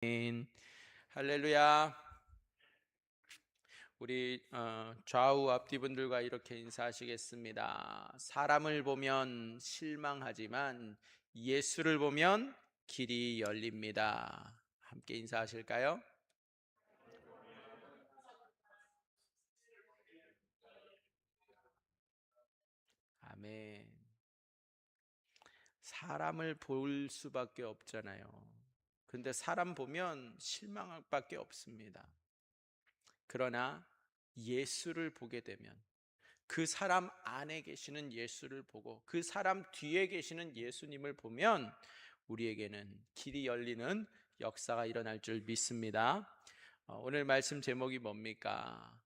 아멘. 할렐루야. 우리 좌우 앞뒤분들과 이렇게 인사하시겠습니다. 사람을 보면 실망하지만 예수를 보면 길이 열립니다. 함께 인사하실까요? 아멘. 사람을 볼 수밖에 없잖아요. 근데 사람 보면 실망할 밖에 없습니다. 그러나 예수를 보게 되면, 그 사람 안에 계시는 예수를 보고 그 사람 뒤에 계시는 예수님을 보면 우리에게는 길이 열리는 역사가 일어날 줄 믿습니다. 오늘 말씀 제목이 뭡니까?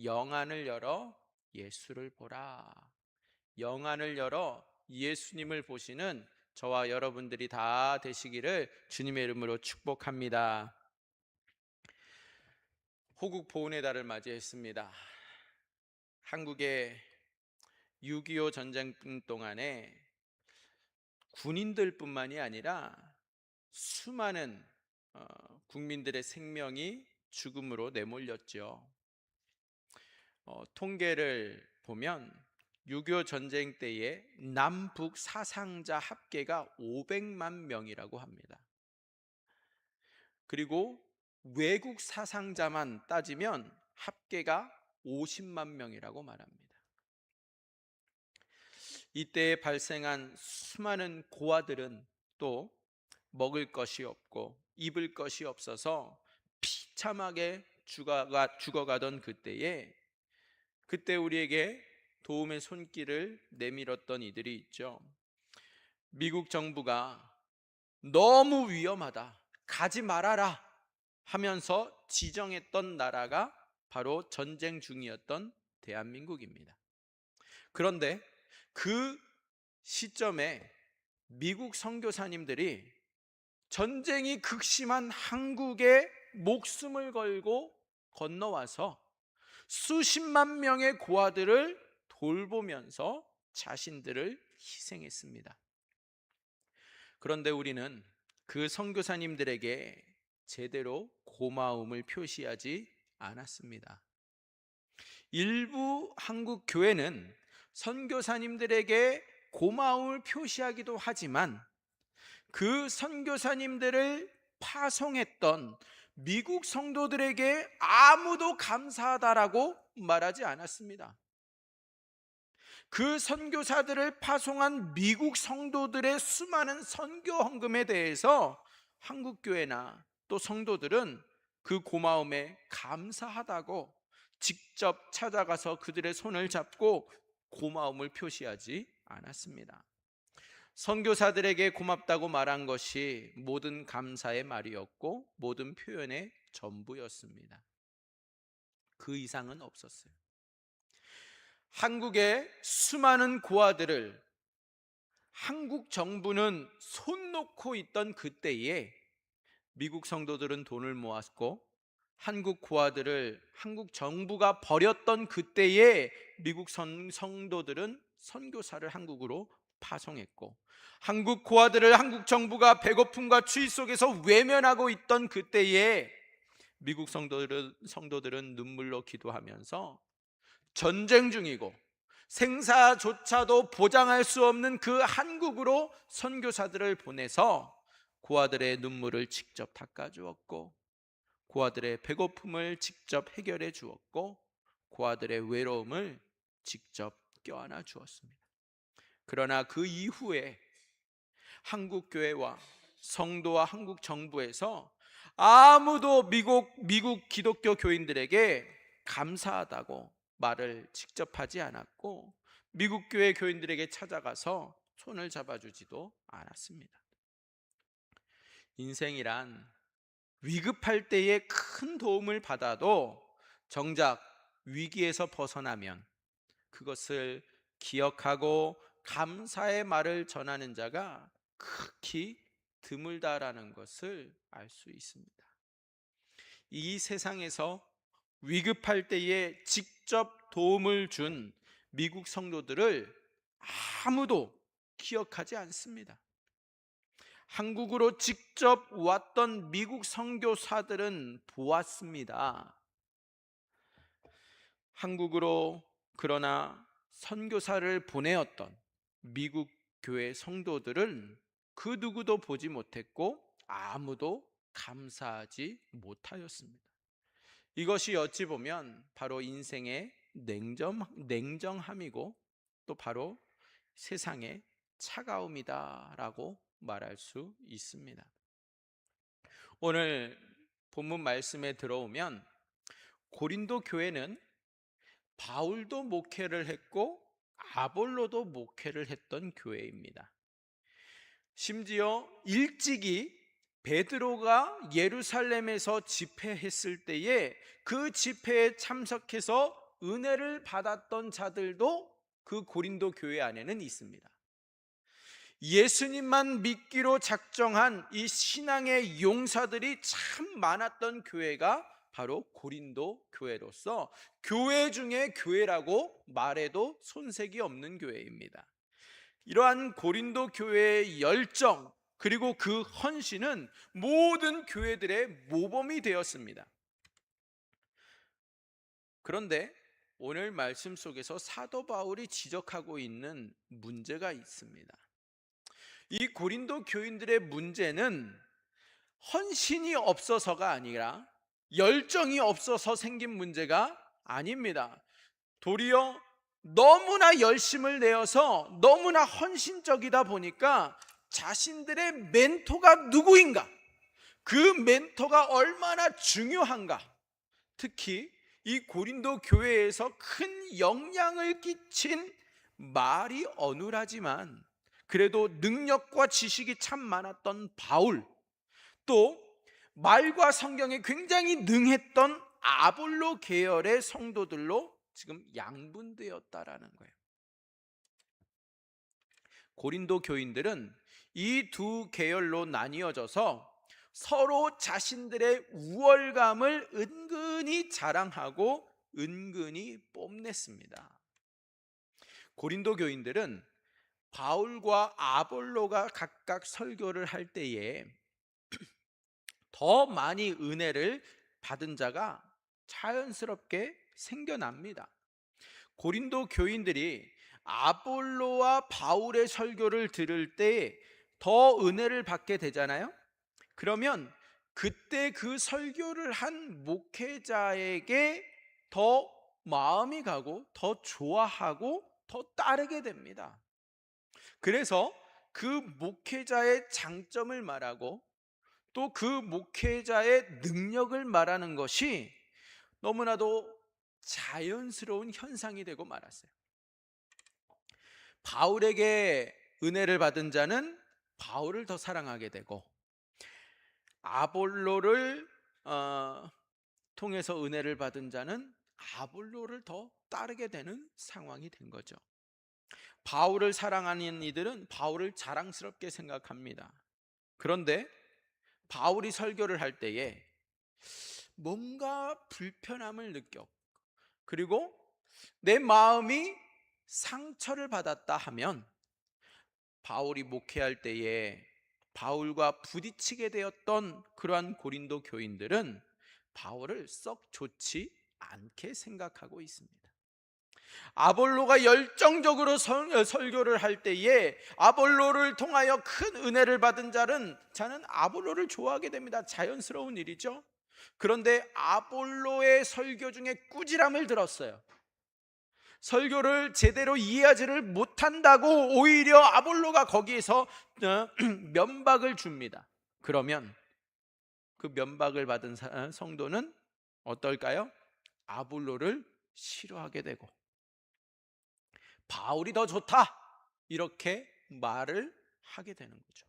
영안을 열어 예수를 보라. 영안을 열어 예수님을 보시는 저와 여러분들이 다 되시기를 주님의 이름으로 축복합니다. 호국 보훈의 달을 맞이했습니다. 한국의 6.25 전쟁 동안에 군인들뿐만이 아니라 수많은 국민들의 생명이 죽음으로 내몰렸죠. 통계를 보면 6.25 전쟁 때에 남북 사상자 합계가 500만 명이라고 합니다. 그리고 외국 사상자만 따지면 합계가 50만 명이라고 말합니다. 이때 발생한 수많은 고아들은 또 먹을 것이 없고 입을 것이 없어서 비참하게 죽어가던 그때 우리에게 도움의 손길을 내밀었던 이들이 있죠. 미국 정부가 너무 위험하다, 가지 말아라 하면서 지정했던 나라가 바로 전쟁 중이었던 대한민국입니다. 그런데 그 시점에 미국 선교사님들이 전쟁이 극심한 한국에 목숨을 걸고 건너와서 수십만 명의 고아들을 돌보면서 자신들을 희생했습니다. 그런데 우리는 그 선교사님들에게 제대로 고마움을 표시하지 않았습니다. 일부 한국 교회는 선교사님들에게 고마움을 표시하기도 하지만 그 선교사님들을 파송했던 미국 성도들에게 아무도 감사하다라고 말하지 않았습니다. 그 선교사들을 파송한 미국 성도들의 수많은 선교 헌금에 대해서 한국 교회나 또 성도들은 그 고마움에 감사하다고 직접 찾아가서 그들의 손을 잡고 고마움을 표시하지 않았습니다. 선교사들에게 고맙다고 말한 것이 모든 감사의 말이었고 모든 표현의 전부였습니다. 그 이상은 없었어요. 한국의 수많은 고아들을 한국 정부는 손 놓고 있던 그때에 미국 성도들은 돈을 모았고, 한국 고아들을 한국 정부가 버렸던 그때에 미국 성도들은 선교사를 한국으로 파송했고, 한국 고아들을 한국 정부가 배고픔과 추위 속에서 외면하고 있던 그때에 미국 성도들은 눈물로 기도하면서 전쟁 중이고 생사조차도 보장할 수 없는 그 한국으로 선교사들을 보내서 고아들의 눈물을 직접 닦아주었고, 고아들의 배고픔을 직접 해결해 주었고, 고아들의 외로움을 직접 껴안아 주었습니다. 그러나 그 이후에 한국 교회와 성도와 한국 정부에서 아무도 미국 기독교 교인들에게 감사하다고 말을 직접 하지 않았고, 미국 교회 교인들에게 찾아가서 손을 잡아주지도 않았습니다. 인생이란 위급할 때에 큰 도움을 받아도 정작 위기에서 벗어나면 그것을 기억하고 감사의 말을 전하는 자가 극히 드물다라는 것을 알 수 있습니다. 이 세상에서 위급할 때에 직접 도움을 준 미국 성도들을 아무도 기억하지 않습니다. 한국으로 직접 왔던 미국 선교사들은 보았습니다. 한국으로 그러나 선교사를 보내었던 미국 교회 성도들은 그 누구도 보지 못했고 아무도 감사하지 못하였습니다. 이것이 어찌 보면 바로 인생의 냉정함이고 또 바로 세상의 차가움이다라고 말할 수 있습니다. 오늘 본문 말씀에 들어오면 고린도 교회는 바울도 목회를 했고 아볼로도 목회를 했던 교회입니다. 심지어 일찍이 베드로가 예루살렘에서 집회했을 때에 그 집회에 참석해서 은혜를 받았던 자들도 그 고린도 교회 안에는 있습니다. 예수님만 믿기로 작정한 이 신앙의 용사들이 참 많았던 교회가 바로 고린도 교회로서 교회 중에 교회라고 말해도 손색이 없는 교회입니다. 이러한 고린도 교회의 열정 그리고 그 헌신은 모든 교회들의 모범이 되었습니다. 그런데 오늘 말씀 속에서 사도 바울이 지적하고 있는 문제가 있습니다. 이 고린도 교인들의 문제는 헌신이 없어서가 아니라 열정이 없어서 생긴 문제가 아닙니다. 도리어 너무나 열심을 내어서 너무나 헌신적이다 보니까 자신들의 멘토가 누구인가, 그 멘토가 얼마나 중요한가, 특히 이 고린도 교회에서 큰 영향을 끼친 말이 어눌하지만 그래도 능력과 지식이 참 많았던 바울, 또 말과 성경에 굉장히 능했던 아볼로 계열의 성도들로 지금 양분되었다라는 거예요. 고린도 교인들은 이 두 계열로 나뉘어져서 서로 자신들의 우월감을 은근히 자랑하고 은근히 뽐냈습니다. 고린도 교인들은 바울과 아볼로가 각각 설교를 할 때에 더 많이 은혜를 받은 자가 자연스럽게 생겨납니다. 고린도 교인들이 아볼로와 바울의 설교를 들을 때 더 은혜를 받게 되잖아요. 그러면 그때 그 설교를 한 목회자에게 더 마음이 가고 더 좋아하고 더 따르게 됩니다. 그래서 그 목회자의 장점을 말하고 또 그 목회자의 능력을 말하는 것이 너무나도 자연스러운 현상이 되고 말았어요. 바울에게 은혜를 받은 자는 바울을 더 사랑하게 되고 아볼로를 통해서 은혜를 받은 자는 아볼로를 더 따르게 되는 상황이 된 거죠. 바울을 사랑하는 이들은 바울을 자랑스럽게 생각합니다. 그런데 바울이 설교를 할 때에 뭔가 불편함을 느꼈고 그리고 내 마음이 상처를 받았다 하면 바울이 목회할 때에 바울과 부딪히게 되었던 그러한 고린도 교인들은 바울을 썩 좋지 않게 생각하고 있습니다. 아볼로가 열정적으로 설교를 할 때에 아볼로를 통하여 큰 은혜를 받은 자는 아볼로를 좋아하게 됩니다. 자연스러운 일이죠. 그런데 아볼로의 설교 중에 꾸지람을 들었어요. 설교를 제대로 이해하지를 못한다고 오히려 아볼로가 거기에서 면박을 줍니다. 그러면 그 면박을 받은 성도는 어떨까요? 아볼로를 싫어하게 되고 바울이 더 좋다 이렇게 말을 하게 되는 거죠.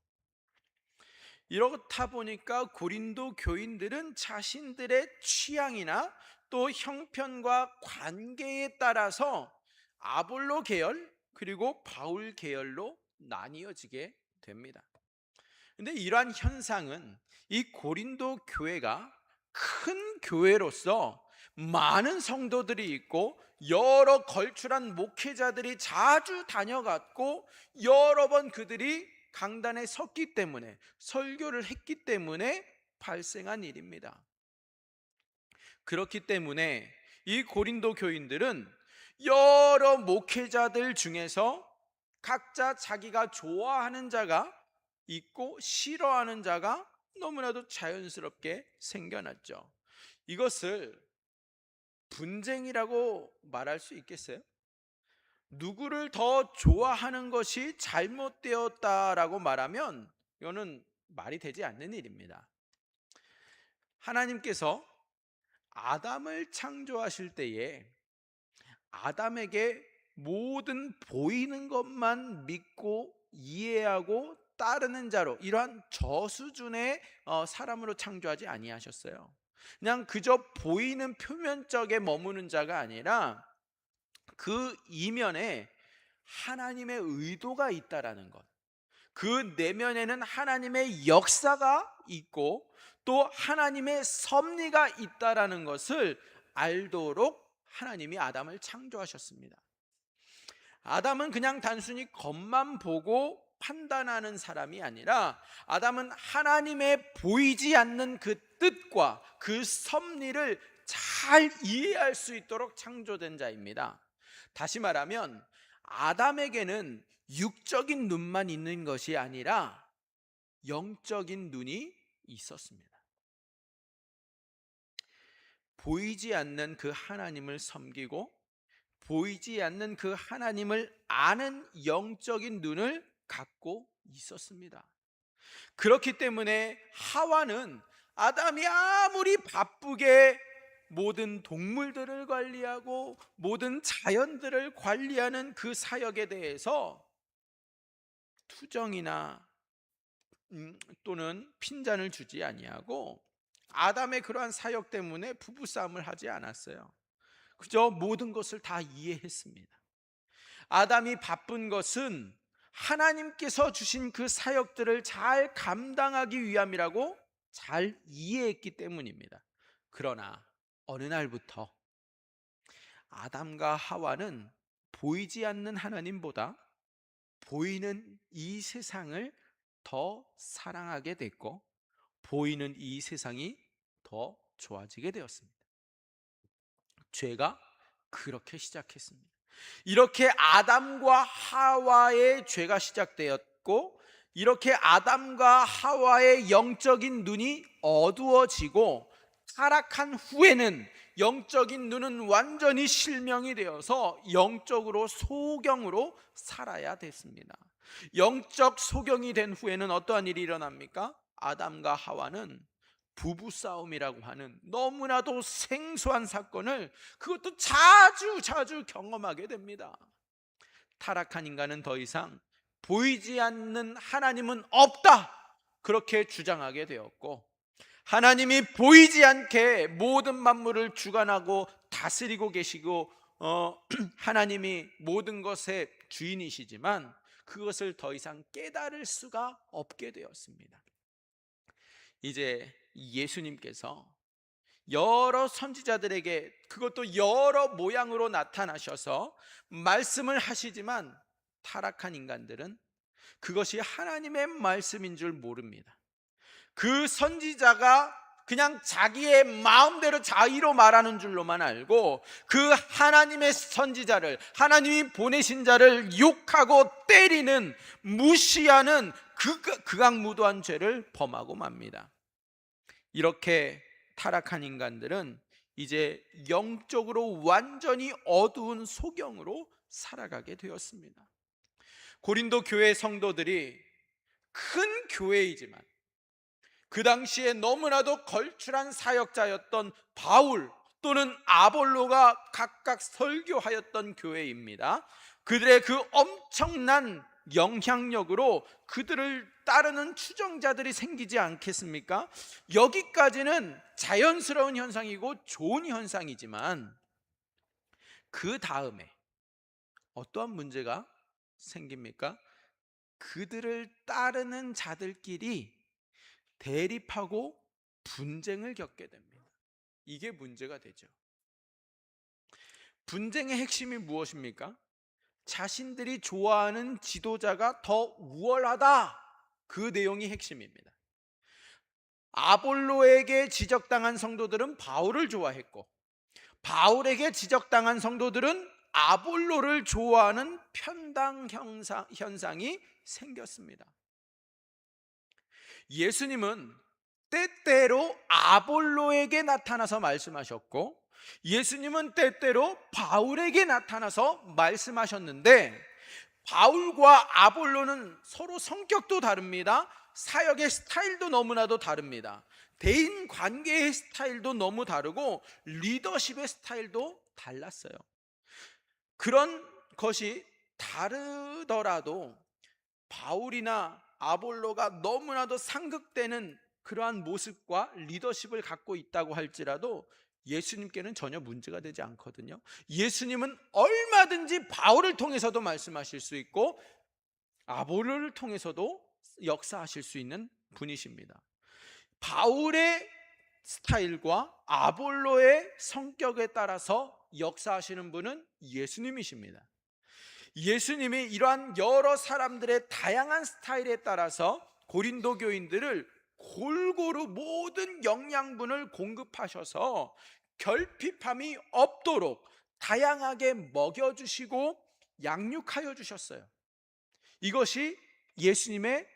이렇다 보니까 고린도 교인들은 자신들의 취향이나 또 형편과 관계에 따라서 아볼로 계열 그리고 바울 계열로 나뉘어지게 됩니다. 그런데 이러한 현상은 이 고린도 교회가 큰 교회로서 많은 성도들이 있고 여러 걸출한 목회자들이 자주 다녀갔고 여러 번 그들이 강단에 섰기 때문에, 설교를 했기 때문에 발생한 일입니다. 그렇기 때문에 이 고린도 교인들은 여러 목회자들 중에서 각자 자기가 좋아하는 자가 있고 싫어하는 자가 너무나도 자연스럽게 생겨났죠. 이것을 분쟁이라고 말할 수 있겠어요? 누구를 더 좋아하는 것이 잘못되었다라고 말하면 이거는 말이 되지 않는 일입니다. 하나님께서 아담을 창조하실 때에 아담에게 모든 보이는 것만 믿고 이해하고 따르는 자로, 이러한 저수준의 사람으로 창조하지 아니하셨어요. 그냥 그저 보이는 표면적에 머무는 자가 아니라 그 이면에 하나님의 의도가 있다라는 것, 그 내면에는 하나님의 역사가 있고 또 하나님의 섭리가 있다라는 것을 알도록 하나님이 아담을 창조하셨습니다. 아담은 그냥 단순히 겉만 보고 판단하는 사람이 아니라 아담은 하나님의 보이지 않는 그 뜻과 그 섭리를 잘 이해할 수 있도록 창조된 자입니다. 다시 말하면 아담에게는 육적인 눈만 있는 것이 아니라 영적인 눈이 있었습니다. 보이지 않는 그 하나님을 섬기고 보이지 않는 그 하나님을 아는 영적인 눈을 갖고 있었습니다. 그렇기 때문에 하와는 아담이 아무리 바쁘게 모든 동물들을 관리하고 모든 자연들을 관리하는 그 사역에 대해서 투정이나 또는 핀잔을 주지 아니하고 아담의 그러한 사역 때문에 부부싸움을 하지 않았어요. 그저 모든 것을 다 이해했습니다. 아담이 바쁜 것은 하나님께서 주신 그 사역들을 잘 감당하기 위함이라고 잘 이해했기 때문입니다. 그러나 어느 날부터 아담과 하와는 보이지 않는 하나님보다 보이는 이 세상을 더 사랑하게 됐고 보이는 이 세상이 더 좋아지게 되었습니다. 죄가 그렇게 시작했습니다. 이렇게 아담과 하와의 죄가 시작되었고 이렇게 아담과 하와의 영적인 눈이 어두워지고 타락한 후에는 영적인 눈은 완전히 실명이 되어서 영적으로 소경으로 살아야 됐습니다. 영적 소경이 된 후에는 어떠한 일이 일어납니까? 아담과 하와는 부부싸움이라고 하는 너무나도 생소한 사건을 그것도 자주 경험하게 됩니다. 타락한 인간은 더 이상 보이지 않는 하나님은 없다 그렇게 주장하게 되었고 하나님이 보이지 않게 모든 만물을 주관하고 다스리고 계시고 하나님이 모든 것의 주인이시지만 그것을 더 이상 깨달을 수가 없게 되었습니다. 이제 예수님께서 여러 선지자들에게 그것도 여러 모양으로 나타나셔서 말씀을 하시지만 타락한 인간들은 그것이 하나님의 말씀인 줄 모릅니다. 그 선지자가 그냥 자기의 마음대로 자의로 말하는 줄로만 알고 그 하나님의 선지자를 하나님이 보내신 자를 욕하고 때리는 무시하는 극악무도한 죄를 범하고 맙니다. 이렇게 타락한 인간들은 이제 영적으로 완전히 어두운 소경으로 살아가게 되었습니다. 고린도 교회 성도들이 큰 교회이지만 그 당시에 너무나도 걸출한 사역자였던 바울 또는 아볼로가 각각 설교하였던 교회입니다. 그들의 그 엄청난 영향력으로 그들을 따르는 추종자들이 생기지 않겠습니까? 여기까지는 자연스러운 현상이고 좋은 현상이지만 그 다음에 어떠한 문제가 생깁니까? 그들을 따르는 자들끼리 대립하고 분쟁을 겪게 됩니다. 이게 문제가 되죠. 분쟁의 핵심이 무엇입니까? 자신들이 좋아하는 지도자가 더 우월하다 그 내용이 핵심입니다. 아볼로에게 지적당한 성도들은 바울을 좋아했고, 바울에게 지적당한 성도들은 아볼로를 좋아하는 편당 현상이 생겼습니다. 예수님은 때때로 아볼로에게 나타나서 말씀하셨고, 예수님은 때때로 바울에게 나타나서 말씀하셨는데, 바울과 아볼로는 서로 성격도 다릅니다. 사역의 스타일도 너무나도 다릅니다. 대인 관계의 스타일도 너무 다르고 리더십의 스타일도 달랐어요. 그런 것이 다르더라도 바울이나 아볼로가 너무나도 상극되는 그러한 모습과 리더십을 갖고 있다고 할지라도 예수님께는 전혀 문제가 되지 않거든요. 예수님은 얼마든지 바울을 통해서도 말씀하실 수 있고 아볼로를 통해서도 역사하실 수 있는 분이십니다. 바울의 스타일과 아볼로의 성격에 따라서 역사하시는 분은 예수님이십니다. 예수님이 이러한 여러 사람들의 다양한 스타일에 따라서 고린도 교인들을 골고루 모든 영양분을 공급하셔서 결핍함이 없도록 다양하게 먹여주시고 양육하여 주셨어요. 이것이 예수님의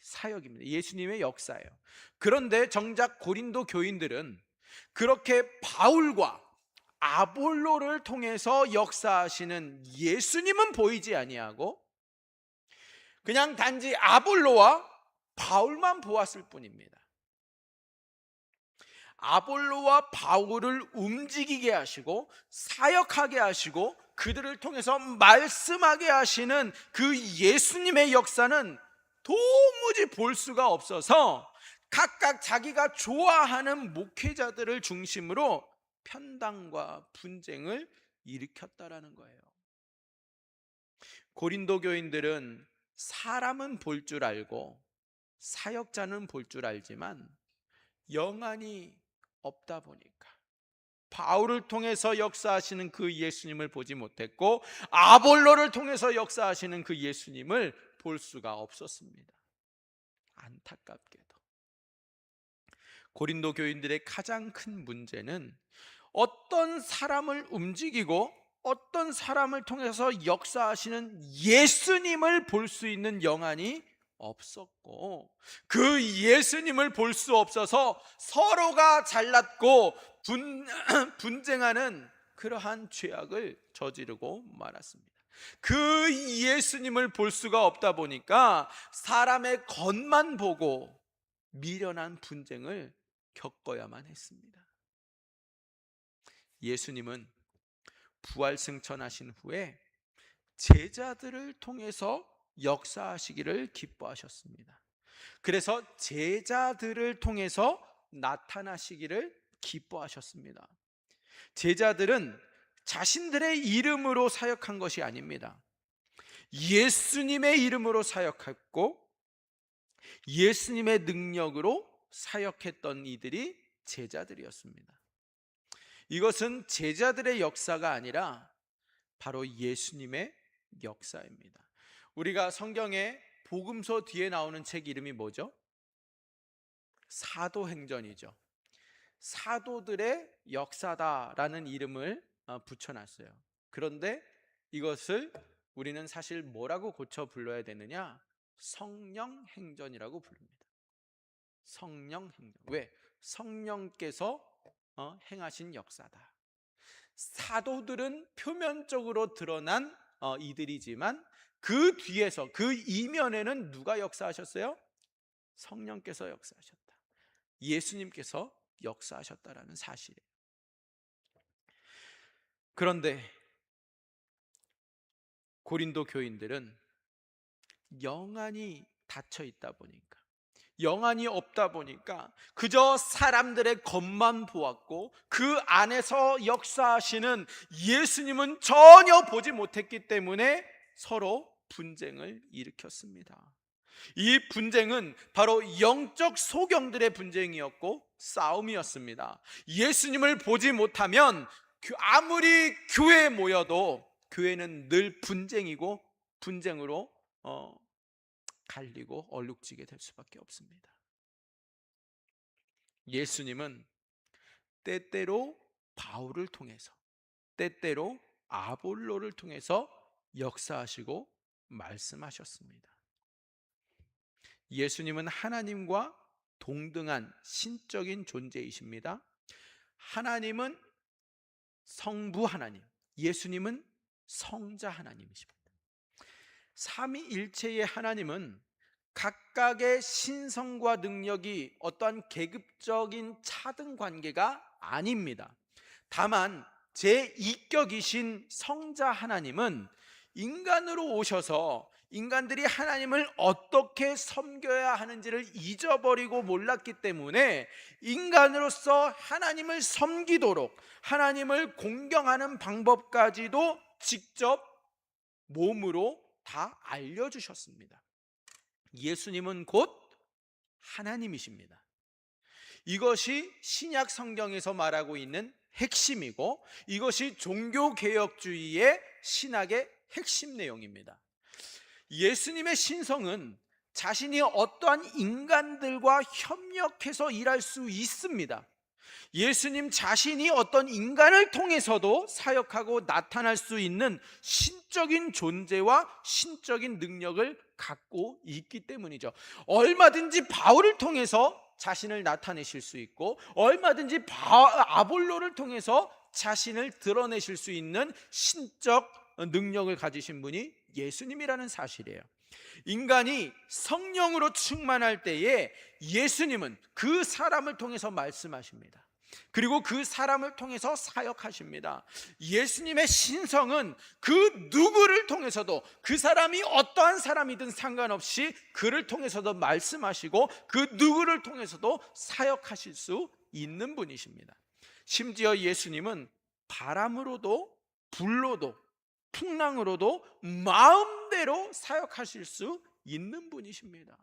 사역입니다. 예수님의 역사예요. 그런데 정작 고린도 교인들은 그렇게 바울과 아볼로를 통해서 역사하시는 예수님은 보이지 아니하고 그냥 단지 아볼로와 바울만 보았을 뿐입니다. 아볼로와 바울을 움직이게 하시고 사역하게 하시고 그들을 통해서 말씀하게 하시는 그 예수님의 역사는 도무지 볼 수가 없어서 각각 자기가 좋아하는 목회자들을 중심으로 편당과 분쟁을 일으켰다라는 거예요. 고린도 교인들은 사람은 볼 줄 알고 사역자는 볼 줄 알지만 영안이 없다 보니까 바울을 통해서 역사하시는 그 예수님을 보지 못했고 아볼로를 통해서 역사하시는 그 예수님을 볼 수가 없었습니다. 안타깝게도 고린도 교인들의 가장 큰 문제는 어떤 사람을 움직이고 어떤 사람을 통해서 역사하시는 예수님을 볼 수 있는 영안이 없었고 그 예수님을 볼 수 없어서 서로가 잘났고 분쟁하는 그러한 죄악을 저지르고 말았습니다. 그 예수님을 볼 수가 없다 보니까 사람의 겉만 보고 미련한 분쟁을 겪어야만 했습니다. 예수님은 부활 승천하신 후에 제자들을 통해서 역사하시기를 기뻐하셨습니다. 그래서 제자들을 통해서 나타나시기를 기뻐하셨습니다. 제자들은 자신들의 이름으로 사역한 것이 아닙니다. 예수님의 이름으로 사역했고 예수님의 능력으로 사역했던 이들이 제자들이었습니다. 이것은 제자들의 역사가 아니라 바로 예수님의 역사입니다. 우리가 성경에 복음서 뒤에 나오는 책 이름이 뭐죠? 사도행전이죠. 사도들의 역사다라는 이름을 붙여놨어요. 그런데 이것을 우리는 사실 뭐라고 고쳐 불러야 되느냐? 성령행전이라고 부릅니다. 성령행전. 왜? 성령께서 행하신 역사다. 사도들은 표면적으로 드러난 이들이지만 그 뒤에서 그 이면에는 누가 역사하셨어요? 성령께서 역사하셨다. 예수님께서 역사하셨다라는 사실이에요. 그런데 고린도 교인들은 영안이 닫혀 있다 보니까 영안이 없다 보니까 그저 사람들의 겉만 보았고 그 안에서 역사하시는 예수님은 전혀 보지 못했기 때문에 서로 분쟁을 일으켰습니다. 이 분쟁은 바로 영적 소경들의 분쟁이었고 싸움이었습니다. 예수님을 보지 못하면 아무리 교회에 모여도 교회는 늘 분쟁이고 분쟁으로 갈리고 얼룩지게 될 수밖에 없습니다. 예수님은 때때로 바울을 통해서, 때때로 아볼로를 통해서 역사하시고 말씀하셨습니다. 예수님은 하나님과 동등한 신적인 존재이십니다. 하나님은 성부 하나님, 예수님은 성자 하나님이십니다. 삼위일체의 하나님은 각각의 신성과 능력이 어떠한 계급적인 차등 관계가 아닙니다. 다만 제2격이신 성자 하나님은 인간으로 오셔서 인간들이 하나님을 어떻게 섬겨야 하는지를 잊어버리고 몰랐기 때문에 인간으로서 하나님을 섬기도록, 하나님을 공경하는 방법까지도 직접 몸으로 다 알려주셨습니다. 예수님은 곧 하나님이십니다. 이것이 신약 성경에서 말하고 있는 핵심이고, 이것이 종교개혁주의의 신학의 핵심 내용입니다. 예수님의 신성은 자신이 어떠한 인간들과 협력해서 일할 수 있습니다. 예수님 자신이 어떤 인간을 통해서도 사역하고 나타날 수 있는 신적인 존재와 신적인 능력을 갖고 있기 때문이죠. 얼마든지 바울을 통해서 자신을 나타내실 수 있고, 얼마든지 아볼로를 통해서 자신을 드러내실 수 있는 신적 능력을 가지신 분이 예수님이라는 사실이에요. 인간이 성령으로 충만할 때에 예수님은 그 사람을 통해서 말씀하십니다. 그리고 그 사람을 통해서 사역하십니다. 예수님의 신성은 그 누구를 통해서도, 그 사람이 어떠한 사람이든 상관없이 그를 통해서도 말씀하시고 그 누구를 통해서도 사역하실 수 있는 분이십니다. 심지어 예수님은 바람으로도 불로도 풍랑으로도 마음대로 사역하실 수 있는 분이십니다.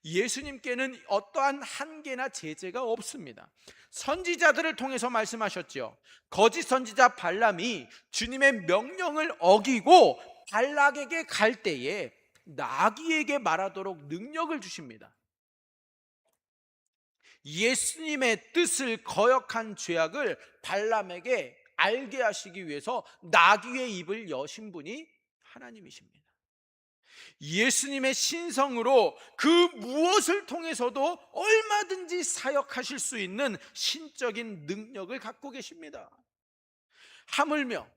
예수님께는 어떠한 한계나 제재가 없습니다. 선지자들을 통해서 말씀하셨죠. 거짓 선지자 발람이 주님의 명령을 어기고 발락에게 갈 때에 나귀에게 말하도록 능력을 주십니다. 예수님의 뜻을 거역한 죄악을 발람에게 알게 하시기 위해서 나귀의 입을 여신 분이 하나님이십니다. 예수님의 신성으로 그 무엇을 통해서도 얼마든지 사역하실 수 있는 신적인 능력을 갖고 계십니다. 하물며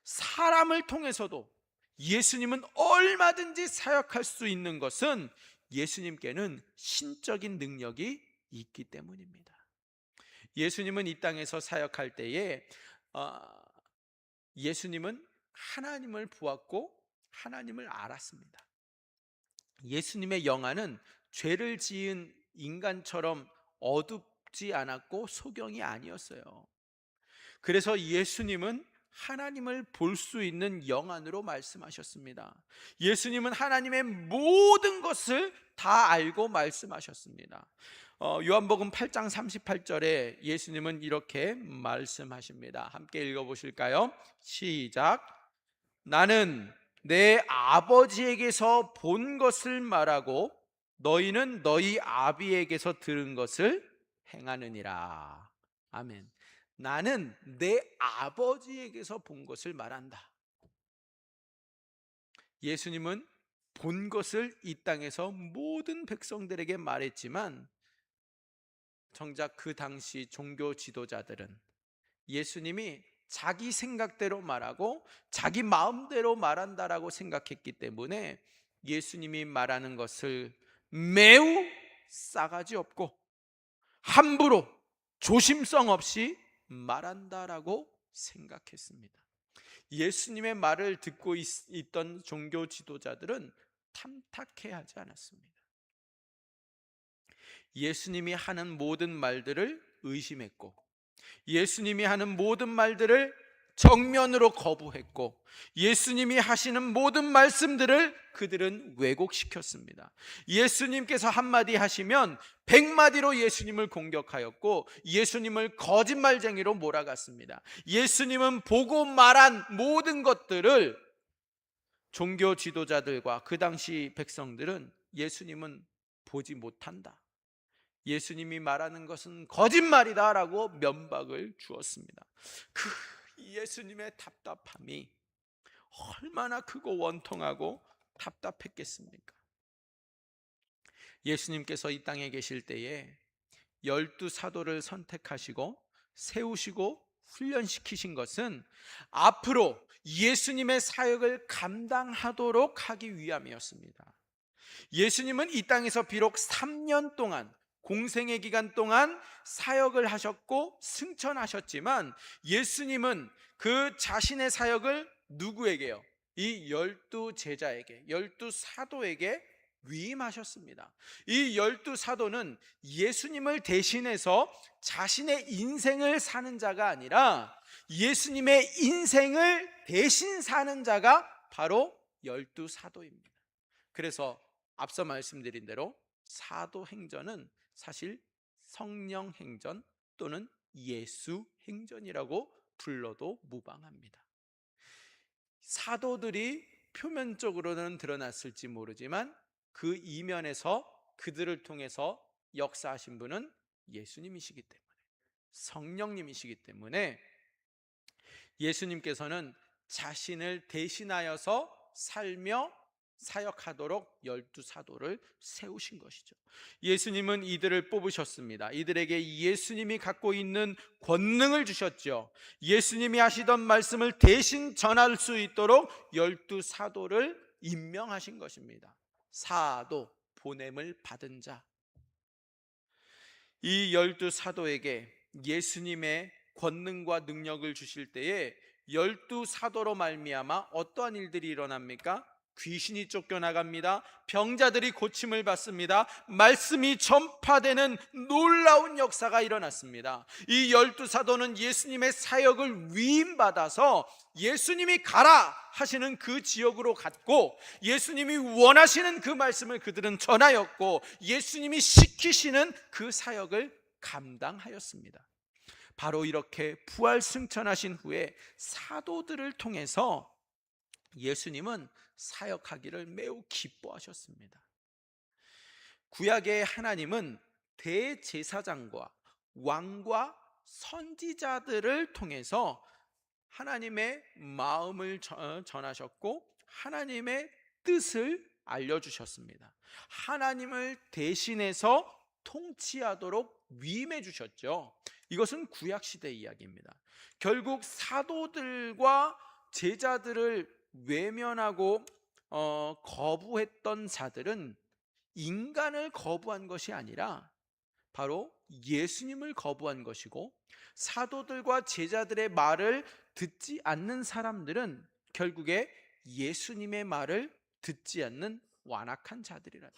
사람을 통해서도 예수님은 얼마든지 사역할 수 있는 것은 예수님께는 신적인 능력이 있기 때문입니다. 예수님은 이 땅에서 사역할 때에 예수님은 하나님을 보았고 하나님을 알았습니다. 예수님의 영안은 죄를 지은 인간처럼 어둡지 않았고 소경이 아니었어요. 그래서 예수님은 하나님을 볼 수 있는 영안으로 말씀하셨습니다. 예수님은 하나님의 모든 것을 다 알고 말씀하셨습니다. 요한복음 8장 38절에 예수님은 이렇게 말씀하십니다. 함께 읽어보실까요? 시작. 나는 내 아버지에게서 본 것을 말하고 너희는 너희 아비에게서 들은 것을 행하느니라. 아멘. 나는 내 아버지에게서 본 것을 말한다. 예수님은 본 것을 이 땅에서 모든 백성들에게 말했지만 정작 그 당시 종교 지도자들은 예수님이 자기 생각대로 말하고 자기 마음대로 말한다라고 생각했기 때문에 예수님이 말하는 것을 매우 싸가지 없고 함부로 조심성 없이 말한다라고 생각했습니다. 예수님의 말을 듣고 있던 종교 지도자들은 탐탁해하지 않았습니다. 예수님이 하는 모든 말들을 의심했고 예수님이 하는 모든 말들을 정면으로 거부했고 예수님이 하시는 모든 말씀들을 그들은 왜곡시켰습니다. 예수님께서 한마디 하시면 100마디로 예수님을 공격하였고 예수님을 거짓말쟁이로 몰아갔습니다. 예수님은 보고 말한 모든 것들을 종교 지도자들과 그 당시 백성들은 예수님은 보지 못한다. 예수님이 말하는 것은 거짓말이다 라고 면박을 주었습니다. 그 예수님의 답답함이 얼마나 크고 원통하고 답답했겠습니까? 예수님께서 이 땅에 계실 때에 12사도를 선택하시고 세우시고 훈련시키신 것은 앞으로 예수님의 사역을 감당하도록 하기 위함이었습니다. 예수님은 이 땅에서 비록 3년 동안, 공생의 기간 동안 사역을 하셨고 승천하셨지만, 예수님은 그 자신의 사역을 누구에게요? 이 12제자에게, 12사도에게 위임하셨습니다. 이 12사도는 예수님을 대신해서 자신의 인생을 사는 자가 아니라 예수님의 인생을 대신 사는 자가 바로 12사도입니다. 그래서 앞서 말씀드린 대로 사도행전은 사실 성령행전 또는 예수행전이라고 불러도 무방합니다. 사도들이 표면적으로는 드러났을지 모르지만 그 이면에서 그들을 통해서 역사하신 분은 예수님이시기 때문에, 성령님이시기 때문에 예수님께서는 자신을 대신하여서 살며 사역하도록 12사도를 세우신 것이죠. 예수님은 이들을 뽑으셨습니다. 이들에게 예수님이 갖고 있는 권능을 주셨죠. 예수님이 하시던 말씀을 대신 전할 수 있도록 12사도를 임명하신 것입니다. 사도, 보냄을 받은 자. 이 12사도에게 예수님의 권능과 능력을 주실 때에 12사도로 말미암아 어떠한 일들이 일어납니까? 귀신이 쫓겨나갑니다. 병자들이 고침을 받습니다. 말씀이 전파되는 놀라운 역사가 일어났습니다. 이 12사도는 예수님의 사역을 위임받아서 예수님이 가라 하시는 그 지역으로 갔고, 예수님이 원하시는 그 말씀을 그들은 전하였고, 예수님이 시키시는 그 사역을 감당하였습니다. 바로 이렇게 부활 승천하신 후에 사도들을 통해서 예수님은 사역하기를 매우 기뻐하셨습니다. 구약의 하나님은 대제사장과 왕과 선지자들을 통해서 하나님의 마음을 전하셨고 하나님의 뜻을 알려주셨습니다. 하나님을 대신해서 통치하도록 위임해 주셨죠. 이것은 구약시대 이야기입니다. 결국 사도들과 제자들을 외면하고 거부했던 자들은 인간을 거부한 것이 아니라 바로 예수님을 거부한 것이고, 사도들과 제자들의 말을 듣지 않는 사람들은 결국에 예수님의 말을 듣지 않는 완악한 자들이라.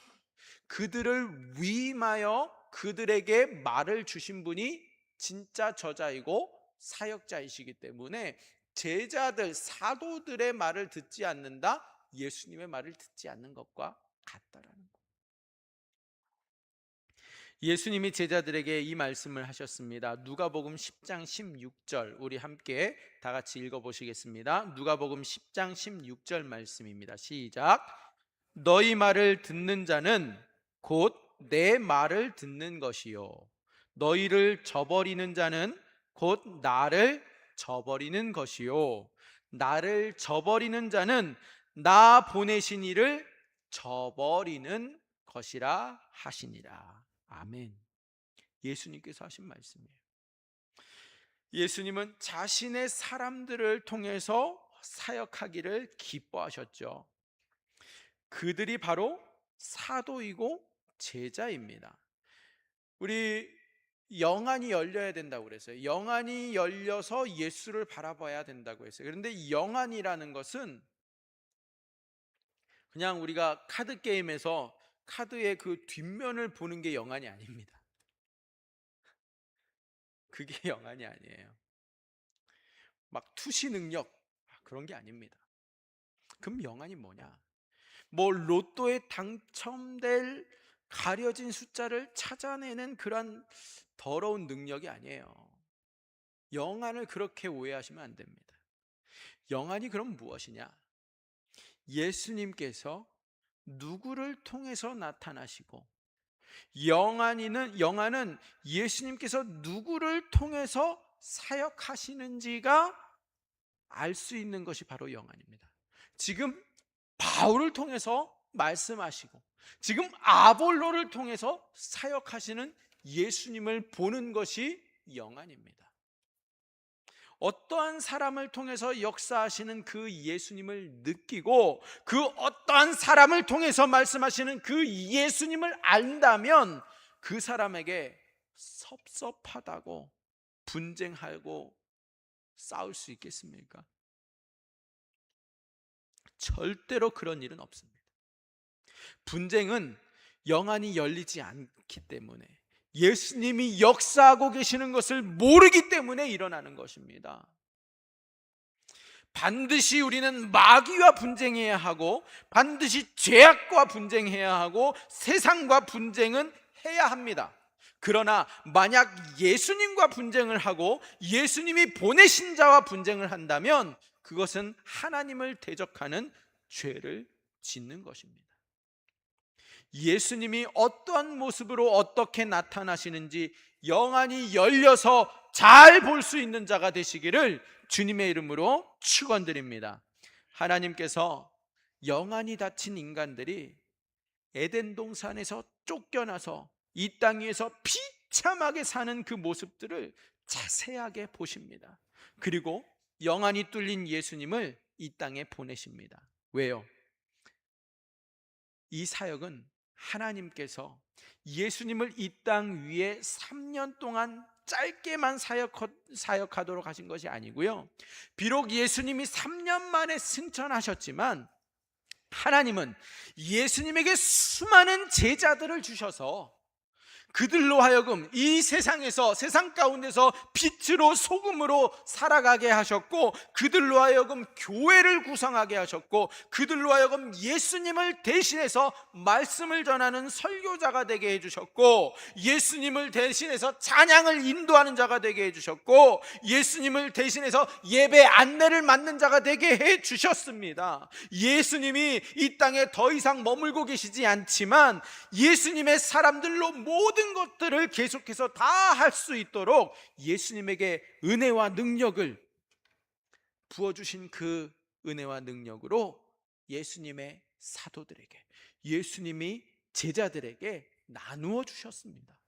그들을 위임하여 그들에게 말을 주신 분이 진짜 저자이고 사역자이시기 때문에 제자들, 사도들의 말을 듣지 않는다, 예수님의 말을 듣지 않는 것과 같다라는 것. 예수님이 제자들에게 이 말씀을 하셨습니다. 누가복음 10장 16절, 우리 함께 다 같이 읽어보시겠습니다. 누가복음 10장 16절 말씀입니다. 시작. 너희 말을 듣는 자는 곧 내 말을 듣는 것이요, 너희를 저버리는 자는 곧 나를 저버리는 것이요, 나를 저버리는 자는 나 보내신 이를 저버리는 것이라 하시니라. 아멘. 예수님께서 하신 말씀이에요. 예수님은 자신의 사람들을 통해서 사역하기를 기뻐하셨죠. 그들이 바로 사도이고 제자입니다. 우리 영안이 열려야 된다고 그랬어요. 영안이 열려서 예수를 바라봐야 된다고 했어요. 그런데 이 영안이라는 것은 그냥 우리가 카드 게임에서 카드의 그 뒷면을 보는 게 영안이 아닙니다. 그게 영안이 아니에요. 막 투시 능력 그런 게 아닙니다. 그럼 영안이 뭐냐? 뭐 로또에 당첨될 가려진 숫자를 찾아내는 그런 더러운 능력이 아니에요. 영안을 그렇게 오해하시면 안 됩니다. 영안이 그럼 무엇이냐? 예수님께서 누구를 통해서 나타나시고, 영안은 예수님께서 누구를 통해서 사역하시는지가 알 수 있는 것이 바로 영안입니다. 지금 바울을 통해서 말씀하시고, 지금 아볼로를 통해서 사역하시는 예수님을 보는 것이 영안입니다. 어떠한 사람을 통해서 역사하시는 그 예수님을 느끼고, 그 어떠한 사람을 통해서 말씀하시는 그 예수님을 안다면 그 사람에게 섭섭하다고 분쟁하고 싸울 수 있겠습니까? 절대로 그런 일은 없습니다. 분쟁은 영안이 열리지 않기 때문에, 예수님이 역사하고 계시는 것을 모르기 때문에 일어나는 것입니다. 반드시 우리는 마귀와 분쟁해야 하고, 반드시 죄악과 분쟁해야 하고, 세상과 분쟁은 해야 합니다. 그러나 만약 예수님과 분쟁을 하고 예수님이 보내신 자와 분쟁을 한다면 그것은 하나님을 대적하는 죄를 짓는 것입니다. 예수님이 어떠한 모습으로 어떻게 나타나시는지 영안이 열려서 잘 볼 수 있는 자가 되시기를 주님의 이름으로 축원드립니다. 하나님께서 영안이 닫힌 인간들이 에덴 동산에서 쫓겨나서 이 땅 위에서 비참하게 사는 그 모습들을 자세하게 보십니다. 그리고 영안이 뚫린 예수님을 이 땅에 보내십니다. 왜요? 이 사역은 하나님께서 예수님을 이 땅 위에 3년 동안 짧게만 사역하도록 하신 것이 아니고요, 비록 예수님이 3년 만에 승천하셨지만 하나님은 예수님에게 수많은 제자들을 주셔서 그들로 하여금 이 세상에서, 세상 가운데서 빛으로 소금으로 살아가게 하셨고, 그들로 하여금 교회를 구성하게 하셨고, 그들로 하여금 예수님을 대신해서 말씀을 전하는 설교자가 되게 해주셨고, 예수님을 대신해서 찬양을 인도하는 자가 되게 해주셨고, 예수님을 대신해서 예배 안내를 맡는 자가 되게 해주셨습니다. 예수님이 이 땅에 더 이상 머물고 계시지 않지만 예수님의 사람들로 모든 것들을 계속해서 다 할 수 있도록 예수님에게 은혜와 능력을 부어주신 그 은혜와 능력으로 예수님의 사도들에게, 예수님이 제자들에게 나누어 주셨습니다.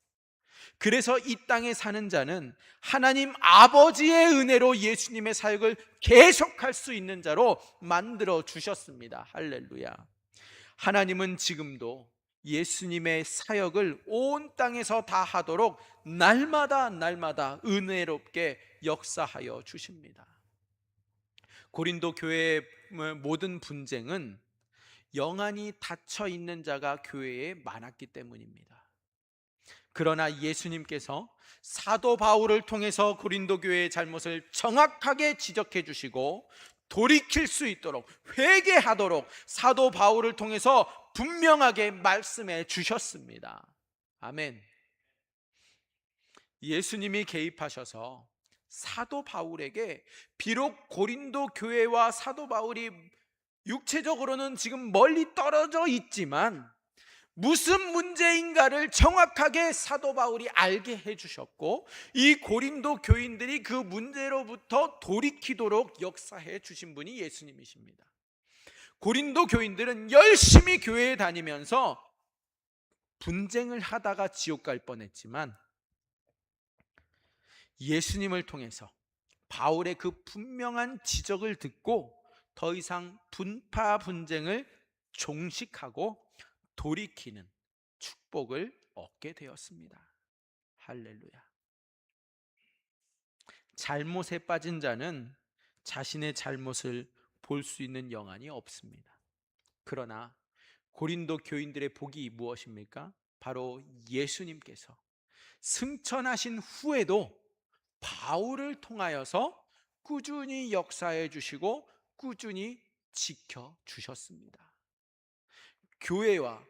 그래서 이 땅에 사는 자는 하나님 아버지의 은혜로 예수님의 사역을 계속할 수 있는 자로 만들어 주셨습니다. 할렐루야. 하나님은 지금도 예수님의 사역을 온 땅에서 다 하도록 날마다 은혜롭게 역사하여 주십니다. 고린도 교회의 모든 분쟁은 영안이 닫혀 있는 자가 교회에 많았기 때문입니다. 그러나 예수님께서 사도 바울을 통해서 고린도 교회의 잘못을 정확하게 지적해 주시고 돌이킬 수 있도록, 회개하도록 사도 바울을 통해서 분명하게 말씀해 주셨습니다. 아멘. 예수님이 개입하셔서 사도 바울에게, 비록 고린도 교회와 사도 바울이 육체적으로는 지금 멀리 떨어져 있지만 무슨 문제인가를 정확하게 사도 바울이 알게 해주셨고, 이 고린도 교인들이 그 문제로부터 돌이키도록 역사해 주신 분이 예수님이십니다. 고린도 교인들은 열심히 교회에 다니면서 분쟁을 하다가 지옥 갈 뻔했지만 예수님을 통해서 바울의 그 분명한 지적을 듣고 더 이상 분파 분쟁을 종식하고 돌이키는 축복을 얻게 되었습니다. 할렐루야. 잘못에 빠진 자는 자신의 잘못을 볼 수 있는 영안이 없습니다. 그러나 고린도 교인들의 복이 무엇입니까? 바로 예수님께서 승천하신 후에도 바울을 통하여서 꾸준히 역사해 주시고 꾸준히 지켜 주셨습니다. 교회와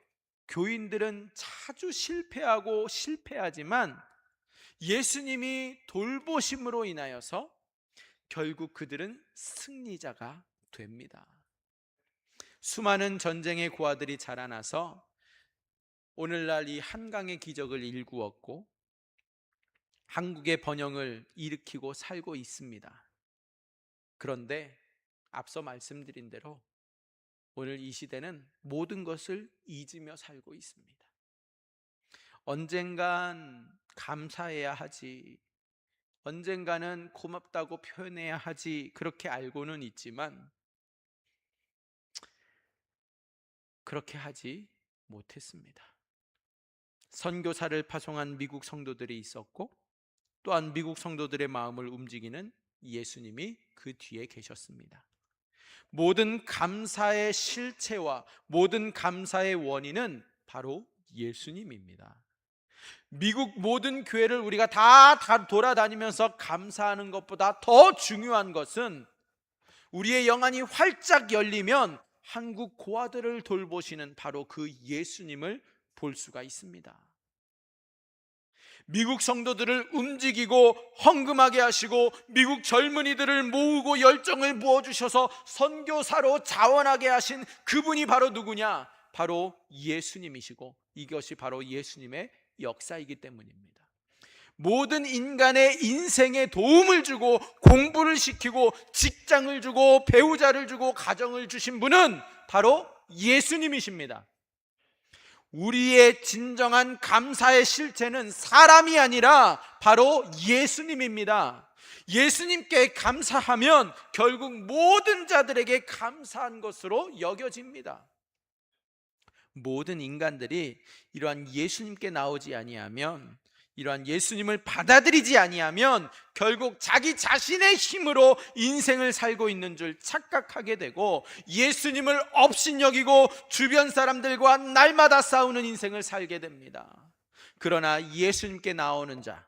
교인들은 자주 실패하지만 예수님이 돌보심으로 인하여서 결국 그들은 승리자가 됩니다. 수많은 전쟁의 고아들이 자라나서 오늘날 이 한강의 기적을 일구었고 한국의 번영을 일으키고 살고 있습니다. 그런데 앞서 말씀드린 대로 오늘 이 시대는 모든 것을 잊으며 살고 있습니다. 언젠간 감사해야 하지, 언젠가는 고맙다고 표현해야 하지, 그렇게 알고는 있지만 그렇게 하지 못했습니다. 선교사를 파송한 미국 성도들이 있었고 또한 미국 성도들의 마음을 움직이는 예수님이 그 뒤에 계셨습니다. 모든 감사의 실체와 모든 감사의 원인은 바로 예수님입니다. 미국 모든 교회를 우리가 다 돌아다니면서 감사하는 것보다 더 중요한 것은 우리의 영안이 활짝 열리면 한국 고아들을 돌보시는 바로 그 예수님을 볼 수가 있습니다. 미국 성도들을 움직이고 헌금하게 하시고 미국 젊은이들을 모으고 열정을 부어주셔서 선교사로 자원하게 하신 그분이 바로 누구냐? 바로 예수님이시고 이것이 바로 예수님의 역사이기 때문입니다. 모든 인간의 인생에 도움을 주고 공부를 시키고 직장을 주고 배우자를 주고 가정을 주신 분은 바로 예수님이십니다. 우리의 진정한 감사의 실체는 사람이 아니라 바로 예수님입니다. 예수님께 감사하면 결국 모든 자들에게 감사한 것으로 여겨집니다. 모든 인간들이 이러한 예수님께 나오지 아니하면, 이러한 예수님을 받아들이지 아니하면 결국 자기 자신의 힘으로 인생을 살고 있는 줄 착각하게 되고 예수님을 업신여기고 주변 사람들과 날마다 싸우는 인생을 살게 됩니다. 그러나 예수님께 나오는 자,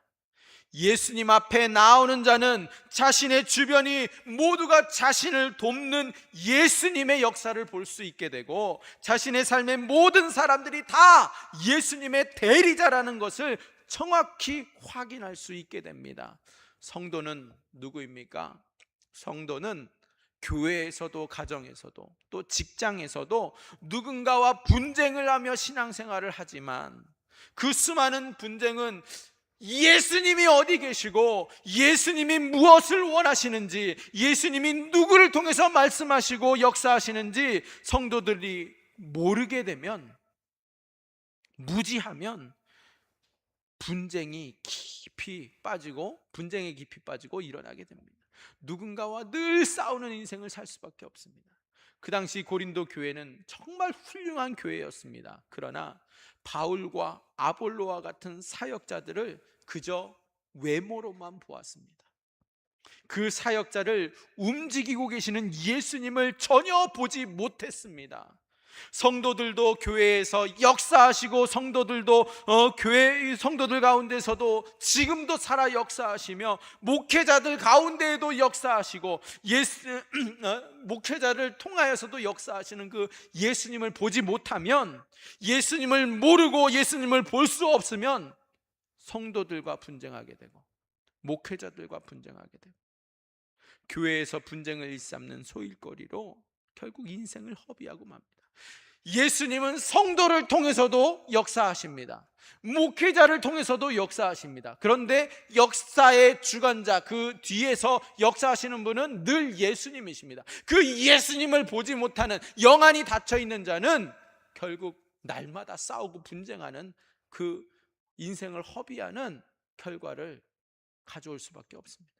예수님 앞에 나오는 자는 자신의 주변이 모두가 자신을 돕는 예수님의 역사를 볼 수 있게 되고 자신의 삶의 모든 사람들이 다 예수님의 대리자라는 것을 정확히 확인할 수 있게 됩니다. 성도는 누구입니까? 성도는 교회에서도 가정에서도 또 직장에서도 누군가와 분쟁을 하며 신앙생활을 하지만 그 수많은 분쟁은 예수님이 어디 계시고 예수님이 무엇을 원하시는지, 예수님이 누구를 통해서 말씀하시고 역사하시는지 성도들이 모르게 되면, 무지하면 분쟁에 깊이 빠지고 일어나게 됩니다. 누군가와 늘 싸우는 인생을 살 수밖에 없습니다. 그 당시 고린도 교회는 정말 훌륭한 교회였습니다. 그러나 바울과 아볼로와 같은 사역자들을 그저 외모로만 보았습니다. 그 사역자를 움직이고 계시는 예수님을 전혀 보지 못했습니다. 성도들도 교회에서 역사하시고 성도들 가운데서도 지금도 살아 역사하시며 목회자들 가운데에도 역사하시고 목회자를 통하여서도 역사하시는 그 예수님을 보지 못하면, 예수님을 모르고 예수님을 볼 수 없으면 성도들과 분쟁하게 되고 목회자들과 분쟁하게 되고 교회에서 분쟁을 일삼는 소일거리로 결국 인생을 허비하고 맙니다. 예수님은 성도를 통해서도 역사하십니다. 목회자를 통해서도 역사하십니다. 그런데 역사의 주관자, 그 뒤에서 역사하시는 분은 늘 예수님이십니다. 그 예수님을 보지 못하는, 영안이 닫혀있는 자는 결국 날마다 싸우고 분쟁하는, 그 인생을 허비하는 결과를 가져올 수밖에 없습니다.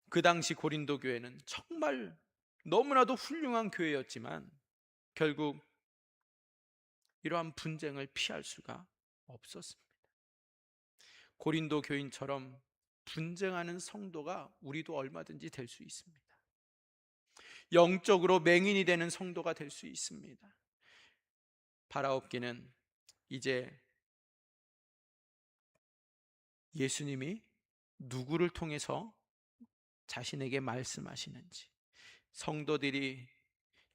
그 당시 고린도 교회는 정말 너무나도 훌륭한 교회였지만 결국 이러한 분쟁을 피할 수가 없었습니다. 고린도 교인처럼 분쟁하는 성도가 우리도 얼마든지 될 수 있습니다. 영적으로 맹인이 되는 성도가 될 수 있습니다. 바라옵기는 이제 예수님이 누구를 통해서 자신에게 말씀하시는지, 성도들이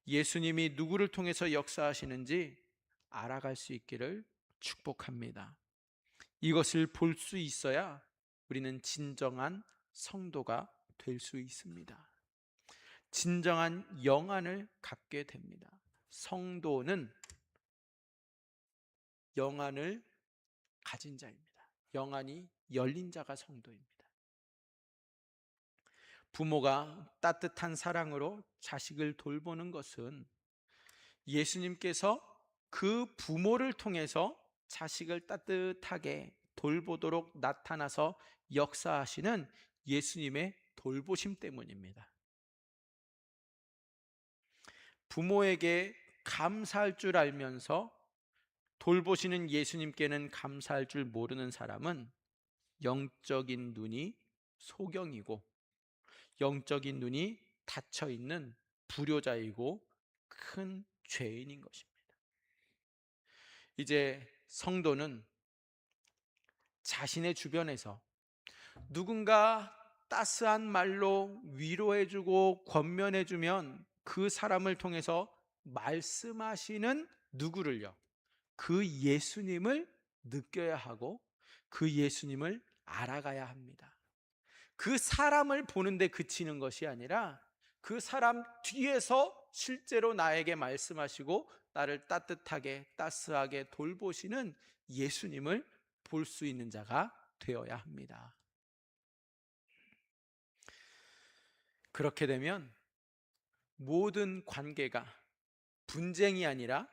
예수님이 누구를 통해서 역사하시는지 알아갈 수 있기를 축복합니다. 이것을 볼 수 있어야 우리는 진정한 성도가 될 수 있습니다. 진정한 영안을 갖게 됩니다. 성도는 영안을 가진 자입니다. 영안이 열린 자가 성도입니다. 부모가 따뜻한 사랑으로 자식을 돌보는 것은 예수님께서 그 부모를 통해서 자식을 따뜻하게 돌보도록 나타나서 역사하시는 예수님의 돌보심 때문입니다. 부모에게 감사할 줄 알면서 돌보시는 예수님께는 감사할 줄 모르는 사람은 영적인 눈이 소경이고 영적인 눈이 닫혀 있는 불효자이고 큰 죄인인 것입니다. 이제 성도는 자신의 주변에서 누군가 따스한 말로 위로해주고 권면해주면 그 사람을 통해서 말씀하시는 누구를요? 그 예수님을 느껴야 하고 그 예수님을 알아가야 합니다. 그 사람을 보는데 그치는 것이 아니라 그 사람 뒤에서 실제로 나에게 말씀하시고 나를 따뜻하게 따스하게 돌보시는 예수님을 볼 수 있는 자가 되어야 합니다. 그렇게 되면 모든 관계가 분쟁이 아니라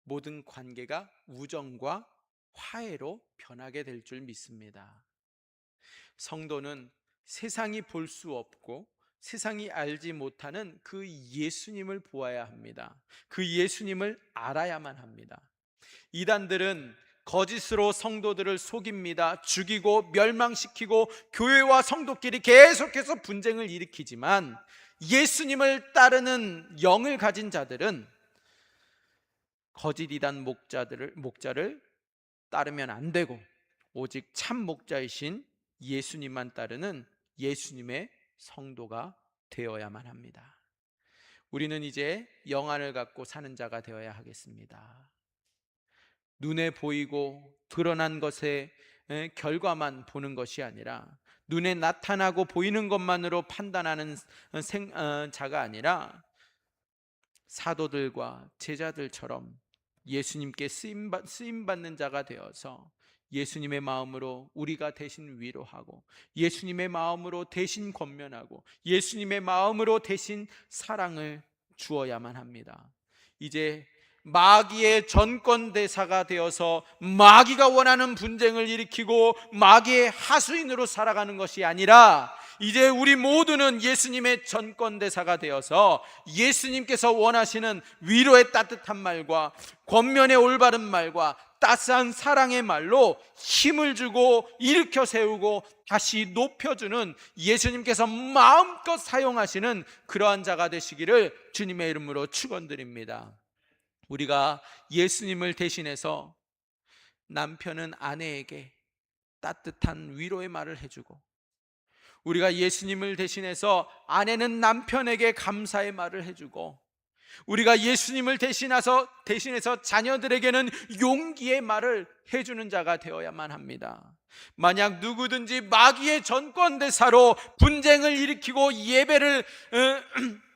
모든 관계가 우정과 화해로 변하게 될 줄 믿습니다. 성도는 세상이 볼 수 없고 세상이 알지 못하는 그 예수님을 보아야 합니다. 그 예수님을 알아야만 합니다. 이단들은 거짓으로 성도들을 속입니다. 죽이고 멸망시키고 교회와 성도끼리 계속해서 분쟁을 일으키지만 예수님을 따르는 영을 가진 자들은 거짓 이단 목자를 따르면 안 되고 오직 참 목자이신 예수님만 따르는 예수님의 성도가 되어야만 합니다. 우리는 이제 영안을 갖고 사는 자가 되어야 하겠습니다. 눈에 보이고 드러난 것의 결과만 보는 것이 아니라 눈에 나타나고 보이는 것만으로 판단하는 자가 아니라 사도들과 제자들처럼 예수님께 쓰임받는 자가 되어서 예수님의 마음으로 우리가 대신 위로하고 예수님의 마음으로 대신 권면하고 예수님의 마음으로 대신 사랑을 주어야만 합니다. 이제 마귀의 전권대사가 되어서 마귀가 원하는 분쟁을 일으키고 마귀의 하수인으로 살아가는 것이 아니라 이제 우리 모두는 예수님의 전권대사가 되어서 예수님께서 원하시는 위로의 따뜻한 말과 권면의 올바른 말과 따스한 사랑의 말로 힘을 주고 일으켜 세우고 다시 높여주는 예수님께서 마음껏 사용하시는 그러한 자가 되시기를 주님의 이름으로 축원드립니다. 우리가 예수님을 대신해서 남편은 아내에게 따뜻한 위로의 말을 해주고 우리가 예수님을 대신해서 아내는 남편에게 감사의 말을 해주고 우리가 예수님을 대신해서 자녀들에게는 용기의 말을 해주는 자가 되어야만 합니다. 만약 누구든지 마귀의 전권대사로 분쟁을 일으키고 예배를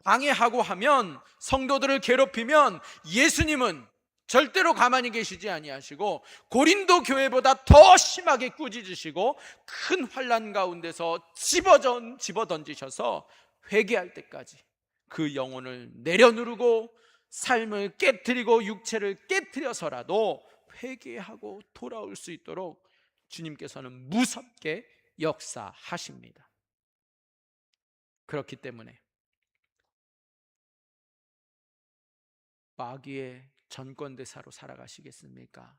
방해하고 하면 성도들을 괴롭히면 예수님은 절대로 가만히 계시지 아니하시고 고린도 교회보다 더 심하게 꾸짖으시고 큰 환난 가운데서 집어 던지셔서 회개할 때까지 그 영혼을 내려누르고 삶을 깨트리고 육체를 깨트려서라도 회개하고 돌아올 수 있도록 주님께서는 무섭게 역사하십니다. 그렇기 때문에 마귀의 전권대사로 살아가시겠습니까?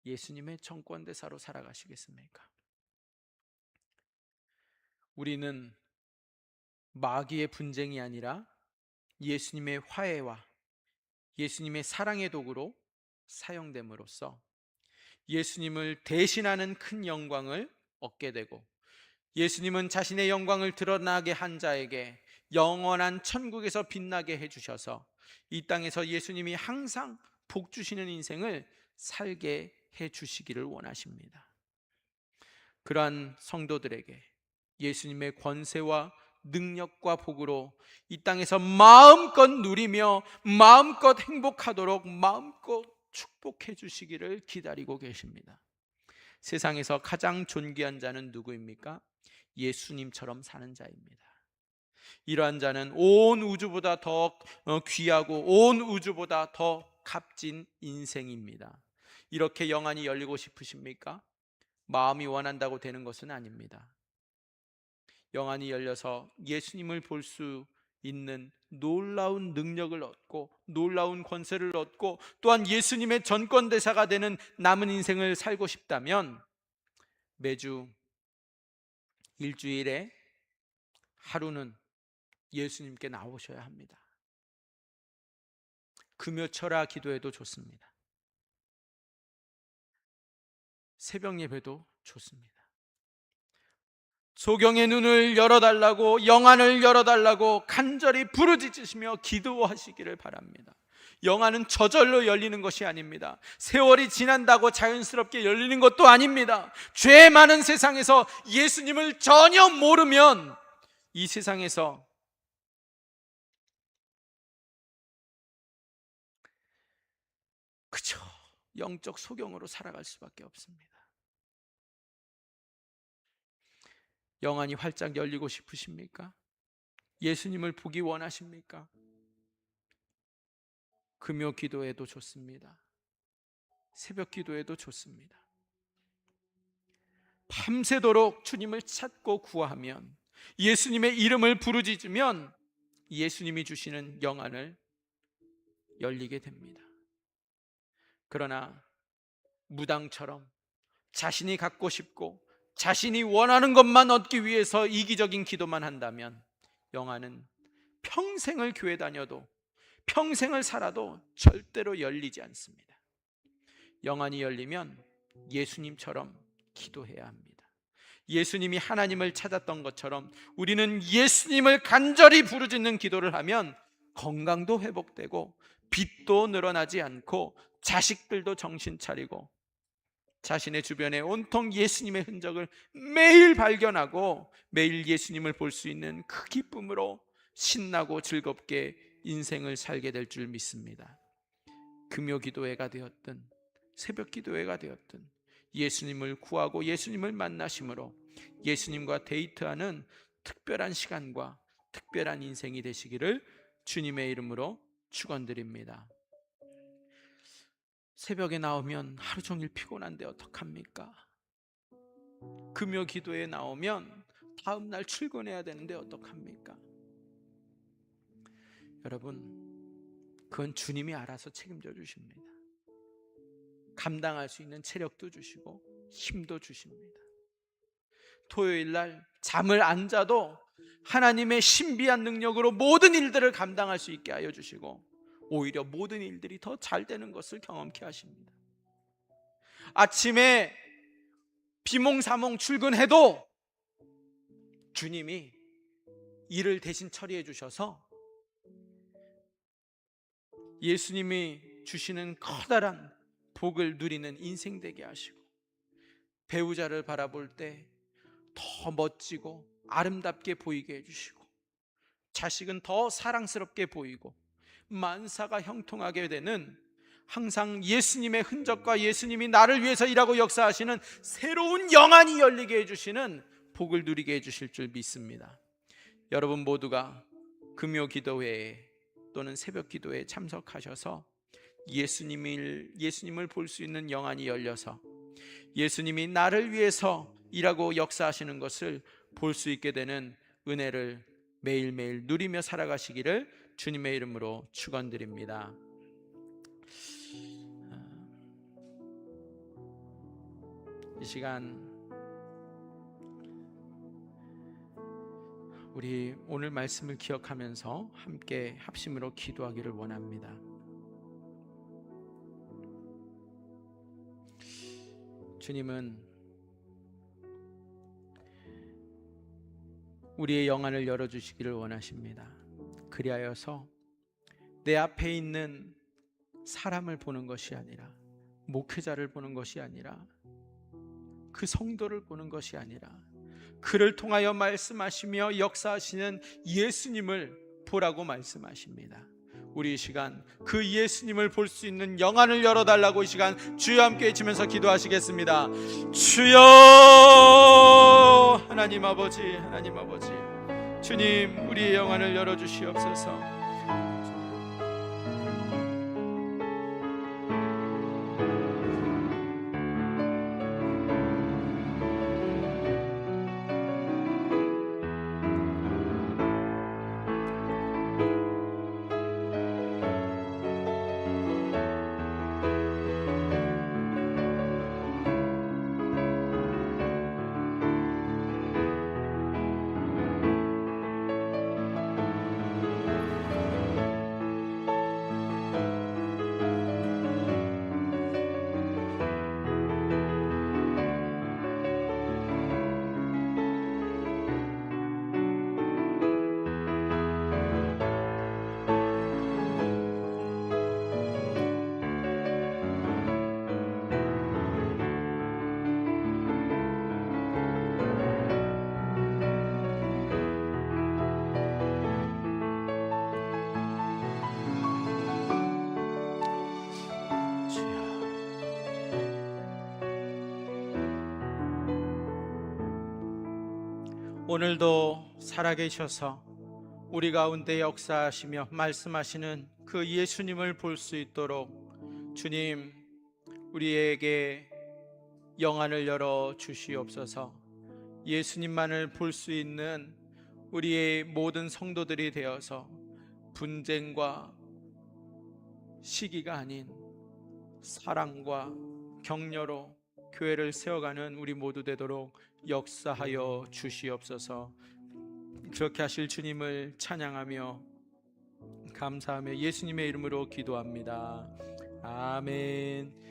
예수님의 전권대사로 살아가시겠습니까? 우리는 마귀의 분쟁이 아니라 예수님의 화해와 예수님의 사랑의 도구로 사용됨으로써 예수님을 대신하는 큰 영광을 얻게 되고 예수님은 자신의 영광을 드러나게 한 자에게 영원한 천국에서 빛나게 해주셔서 이 땅에서 예수님이 항상 복 주시는 인생을 살게 해주시기를 원하십니다. 그러한 성도들에게 예수님의 권세와 능력과 복으로 이 땅에서 마음껏 누리며 마음껏 행복하도록 마음껏 축복해 주시기를 기다리고 계십니다. 세상에서 가장 존귀한 자는 누구입니까? 예수님처럼 사는 자입니다. 이러한 자는 온 우주보다 더 귀하고 온 우주보다 더 값진 인생입니다. 이렇게 영안이 열리고 싶으십니까? 마음이 원한다고 되는 것은 아닙니다. 영안이 열려서 예수님을 볼 수 있는 놀라운 능력을 얻고 놀라운 권세를 얻고 또한 예수님의 전권대사가 되는 남은 인생을 살고 싶다면 매주 일주일에 하루는 예수님께 나오셔야 합니다. 금요철야 기도해도 좋습니다. 새벽 예배도 좋습니다. 소경의 눈을 열어달라고, 영안을 열어달라고 간절히 부르짖으시며 기도하시기를 바랍니다. 영안은 저절로 열리는 것이 아닙니다. 세월이 지난다고 자연스럽게 열리는 것도 아닙니다. 죄 많은 세상에서 예수님을 전혀 모르면 이 세상에서 그저 영적 소경으로 살아갈 수밖에 없습니다. 영안이 활짝 열리고 싶으십니까? 예수님을 보기 원하십니까? 금요 기도해도 좋습니다. 새벽 기도해도 좋습니다. 밤새도록 주님을 찾고 구하면, 예수님의 이름을 부르짖으면 예수님이 주시는 영안을 열리게 됩니다. 그러나 무당처럼 자신이 갖고 싶고 자신이 원하는 것만 얻기 위해서 이기적인 기도만 한다면 영안은 평생을 교회 다녀도 평생을 살아도 절대로 열리지 않습니다. 영안이 열리면 예수님처럼 기도해야 합니다. 예수님이 하나님을 찾았던 것처럼 우리는 예수님을 간절히 부르짖는 기도를 하면 건강도 회복되고 빚도 늘어나지 않고 자식들도 정신 차리고 자신의 주변에 온통 예수님의 흔적을 매일 발견하고 매일 예수님을 볼 수 있는 그 기쁨으로 신나고 즐겁게 인생을 살게 될 줄 믿습니다. 금요 기도회가 되었든 새벽 기도회가 되었든 예수님을 구하고 예수님을 만나심으로 예수님과 데이트하는 특별한 시간과 특별한 인생이 되시기를 주님의 이름으로 축원드립니다. 새벽에 나오면 하루 종일 피곤한데 어떡합니까? 금요 기도에 나오면 다음 날 출근해야 되는데 어떡합니까? 여러분, 그건 주님이 알아서 책임져 주십니다. 감당할 수 있는 체력도 주시고 힘도 주십니다. 토요일 날 잠을 안 자도 하나님의 신비한 능력으로 모든 일들을 감당할 수 있게 하여 주시고 오히려 모든 일들이 더 잘 되는 것을 경험케 하십니다. 아침에 비몽사몽 출근해도 주님이 일을 대신 처리해 주셔서 예수님이 주시는 커다란 복을 누리는 인생 되게 하시고 배우자를 바라볼 때 더 멋지고 아름답게 보이게 해주시고 자식은 더 사랑스럽게 보이고 만사가 형통하게 되는 항상 예수님의 흔적과 예수님이 나를 위해서 일하고 역사하시는 새로운 영안이 열리게 해주시는 복을 누리게 해주실 줄 믿습니다. 여러분 모두가 금요 기도회에 또는 새벽 기도회에 참석하셔서 예수님을 볼 수 있는 영안이 열려서 예수님이 나를 위해서 일하고 역사하시는 것을 볼 수 있게 되는 은혜를 매일매일 누리며 살아가시기를 주님의 이름으로 축원드립니다. 이 시간 우리 오늘 말씀을 기억하면서 함께 합심으로 기도하기를 원합니다. 주님은 우리의 영안을 열어주시기를 원하십니다. 그리하여서 내 앞에 있는 사람을 보는 것이 아니라 목회자를 보는 것이 아니라 그 성도를 보는 것이 아니라 그를 통하여 말씀하시며 역사하시는 예수님을 보라고 말씀하십니다. 우리 이 시간 그 예수님을 볼 수 있는 영안을 열어달라고 이 시간 주여 함께 외치면서 기도하시겠습니다. 주여, 하나님 아버지, 하나님 아버지, 주님, 우리의 영안을 열어주시옵소서. 오늘도 살아계셔서 우리 가운데 역사하시며 말씀하시는 그 예수님을 볼 수 있도록 주님, 우리에게 영안을 열어 주시옵소서. 예수님만을 볼 수 있는 우리의 모든 성도들이 되어서 분쟁과 시기가 아닌 사랑과 격려로 교회를 세워가는 우리 모두 되도록 역사하여 주시옵소서. 그렇게 하실 주님을 찬양하며 감사하며 예수님의 이름으로 기도합니다. 아멘.